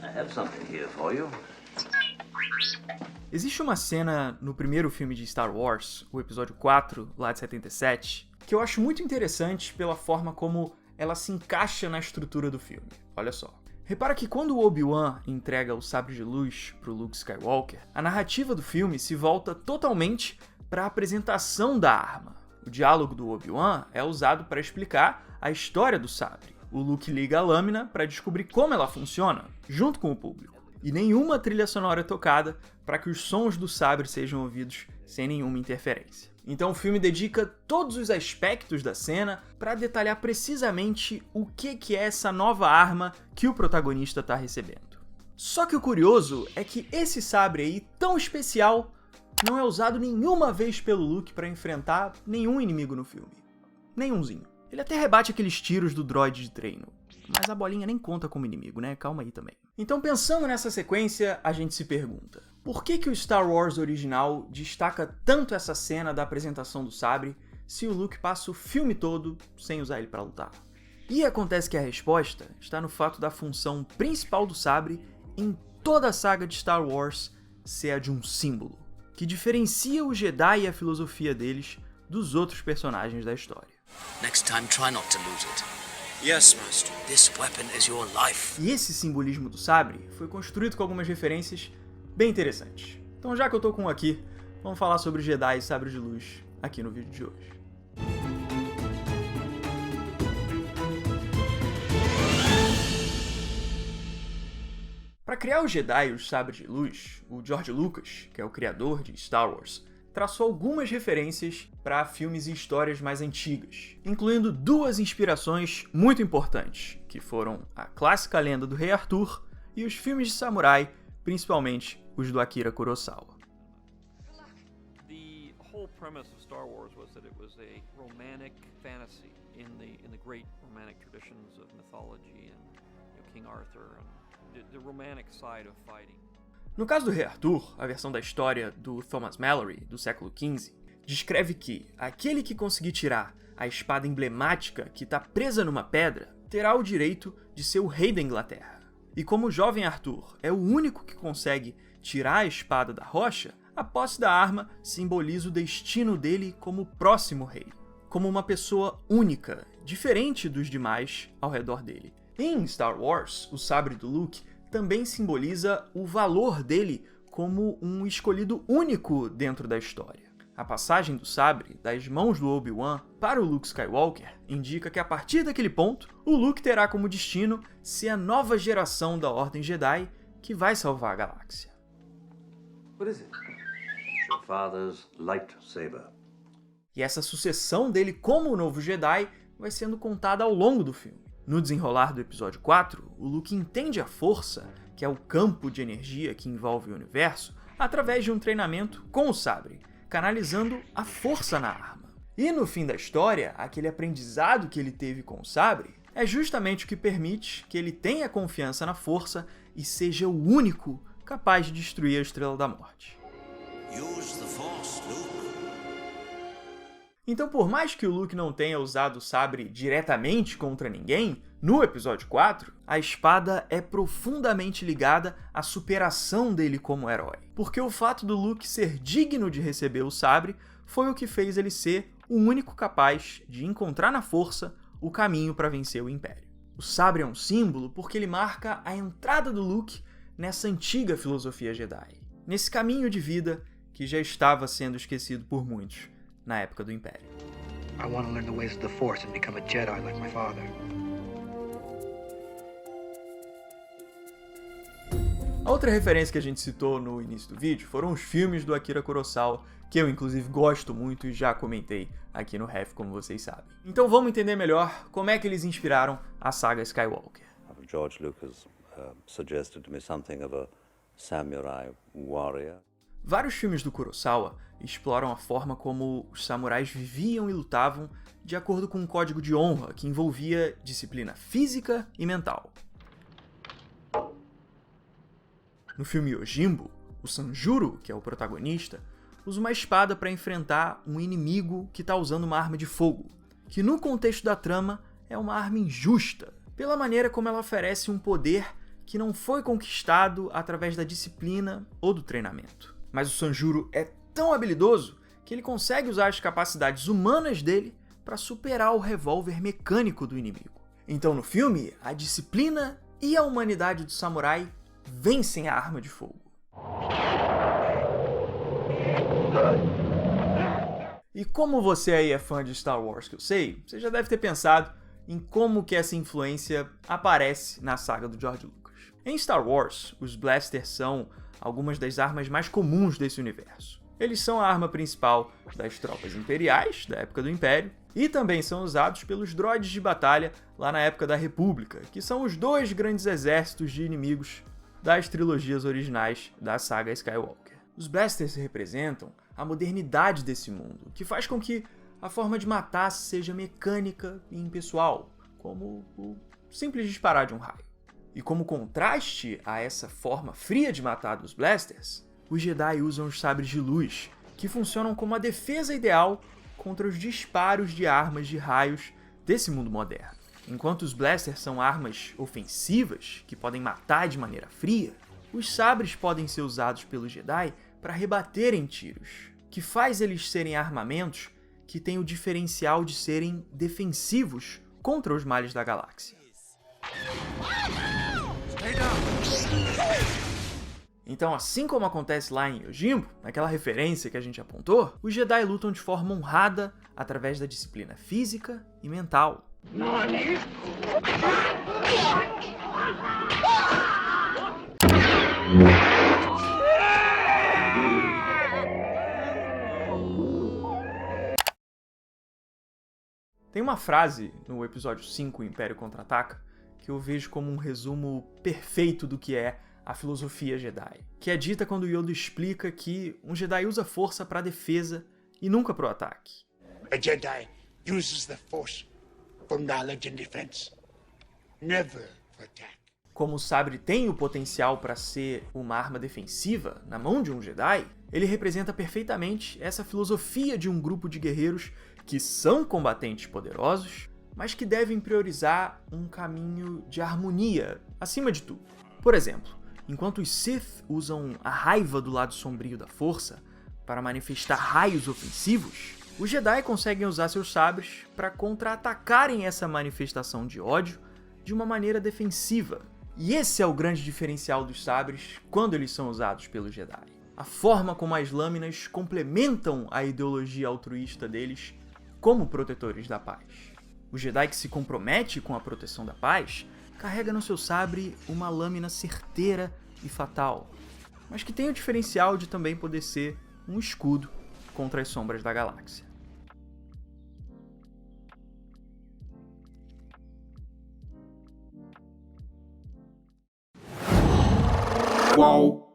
I have something here for you. Existe uma cena no primeiro filme de Star Wars, o episódio 4, lá de 77, que eu acho muito interessante pela forma como ela se encaixa na estrutura do filme. Olha só. Repara que quando o Obi-Wan entrega o sabre de luz pro Luke Skywalker, a narrativa do filme se volta totalmente para a apresentação da arma. O diálogo do Obi-Wan é usado para explicar a história do sabre. O Luke liga a lâmina para descobrir como ela funciona, junto com o público. E nenhuma trilha sonora é tocada para que os sons do sabre sejam ouvidos sem nenhuma interferência. Então o filme dedica todos os aspectos da cena para detalhar precisamente o que é essa nova arma que o protagonista está recebendo. Só que o curioso é que esse sabre aí, tão especial, não é usado nenhuma vez pelo Luke para enfrentar nenhum inimigo no filme. Nenhumzinho. Ele até rebate aqueles tiros do droid de treino. Mas a bolinha nem conta como inimigo, né? Calma aí também. Então, pensando nessa sequência, a gente se pergunta: por que o Star Wars original destaca tanto essa cena da apresentação do sabre se o Luke passa o filme todo sem usar ele para lutar? E acontece que a resposta está no fato da função principal do sabre em toda a saga de Star Wars ser a de um símbolo, que diferencia o Jedi e a filosofia deles dos outros personagens da história. Next time, try not to lose it. Yes, Master. This weapon is your life. E esse simbolismo do sabre foi construído com algumas referências bem interessantes. Então, já que eu tô com um aqui, vamos falar sobre Jedi e sabre de luz aqui no vídeo de hoje. Para criar os Jedi e os sabres de luz, o George Lucas, que é o criador de Star Wars, traçou algumas referências para filmes e histórias mais antigas, incluindo duas inspirações muito importantes, que foram a clássica lenda do Rei Arthur e os filmes de samurai, principalmente os do Akira Kurosawa. The whole premise of Star Wars was that it was a romantic fantasy in the great romantic traditions of mythology and King Arthur and the romantic side of fighting. No caso do Rei Arthur, a versão da história do Thomas Malory, do século XV, descreve que aquele que conseguir tirar a espada emblemática que está presa numa pedra terá o direito de ser o rei da Inglaterra. E como o jovem Arthur é o único que consegue tirar a espada da rocha, a posse da arma simboliza o destino dele como próximo rei, como uma pessoa única, diferente dos demais ao redor dele. Em Star Wars, o sabre do Luke também simboliza o valor dele como um escolhido único dentro da história. A passagem do sabre das mãos do Obi-Wan para o Luke Skywalker indica que a partir daquele ponto, o Luke terá como destino ser a nova geração da Ordem Jedi que vai salvar a galáxia. What is it? Your father's lightsaber. E essa sucessão dele como o novo Jedi vai sendo contada ao longo do filme. No desenrolar do episódio 4, o Luke entende a força, que é o campo de energia que envolve o universo, através de um treinamento com o sabre, canalizando a força na arma. E no fim da história, aquele aprendizado que ele teve com o sabre é justamente o que permite que ele tenha confiança na força e seja o único capaz de destruir a Estrela da Morte. Use the Force, Luke. Então, por mais que o Luke não tenha usado o sabre diretamente contra ninguém, no episódio 4, a espada é profundamente ligada à superação dele como herói. Porque o fato do Luke ser digno de receber o sabre foi o que fez ele ser o único capaz de encontrar na força o caminho para vencer o Império. O sabre é um símbolo porque ele marca a entrada do Luke nessa antiga filosofia Jedi, nesse caminho de vida que já estava sendo esquecido por muitos na época do Império. I want to learn the ways of the Force and become a Jedi like my father. A outra referência que a gente citou no início do vídeo foram os filmes do Akira Kurosawa, que eu inclusive gosto muito e já comentei aqui no Ref, como vocês sabem. Então vamos entender melhor como é que eles inspiraram a saga Skywalker. George Lucas suggested to me something of a samurai warrior. Vários filmes do Kurosawa exploram a forma como os samurais viviam e lutavam de acordo com um código de honra que envolvia disciplina física e mental. No filme Yojimbo, o Sanjuro, que é o protagonista, usa uma espada para enfrentar um inimigo que está usando uma arma de fogo, que no contexto da trama é uma arma injusta, pela maneira como ela oferece um poder que não foi conquistado através da disciplina ou do treinamento. Mas o Sanjuro é tão habilidoso que ele consegue usar as capacidades humanas dele para superar o revólver mecânico do inimigo. Então no filme, a disciplina e a humanidade do samurai vencem a arma de fogo. E como você aí é fã de Star Wars, que eu sei, você já deve ter pensado em como que essa influência aparece na saga do George Lucas. Em Star Wars, os blasters são algumas das armas mais comuns desse universo. Eles são a arma principal das tropas imperiais, da época do Império, e também são usados pelos droids de batalha lá na época da República, que são os dois grandes exércitos de inimigos das trilogias originais da saga Skywalker. Os blasters representam a modernidade desse mundo, que faz com que a forma de matar seja mecânica e impessoal, como o simples disparar de um raio. E como contraste a essa forma fria de matar dos blasters, os Jedi usam os sabres de luz, que funcionam como a defesa ideal contra os disparos de armas de raios desse mundo moderno. Enquanto os blasters são armas ofensivas, que podem matar de maneira fria, os sabres podem ser usados pelos Jedi para rebaterem tiros, que faz eles serem armamentos que têm o diferencial de serem defensivos contra os males da galáxia. Então, assim como acontece lá em Yojimbo, naquela referência que a gente apontou, os Jedi lutam de forma honrada através da disciplina física e mental. Tem uma frase no episódio 5, Império Contra-Ataca, que eu vejo como um resumo perfeito do que é a filosofia Jedi, que é dita quando Yoda explica que um Jedi usa força para defesa e nunca para o ataque. A Jedi uses the Force for knowledge and defense, never for attack. Como o sabre tem o potencial para ser uma arma defensiva na mão de um Jedi, ele representa perfeitamente essa filosofia de um grupo de guerreiros que são combatentes poderosos, mas que devem priorizar um caminho de harmonia acima de tudo. Por exemplo, enquanto os Sith usam a raiva do lado sombrio da força para manifestar raios ofensivos, os Jedi conseguem usar seus sabres para contra-atacarem essa manifestação de ódio de uma maneira defensiva. E esse é o grande diferencial dos sabres quando eles são usados pelos Jedi. A forma como as lâminas complementam a ideologia altruísta deles como protetores da paz. O Jedi que se compromete com a proteção da paz carrega no seu sabre uma lâmina certeira e fatal, mas que tem o diferencial de também poder ser um escudo contra as sombras da galáxia. Qual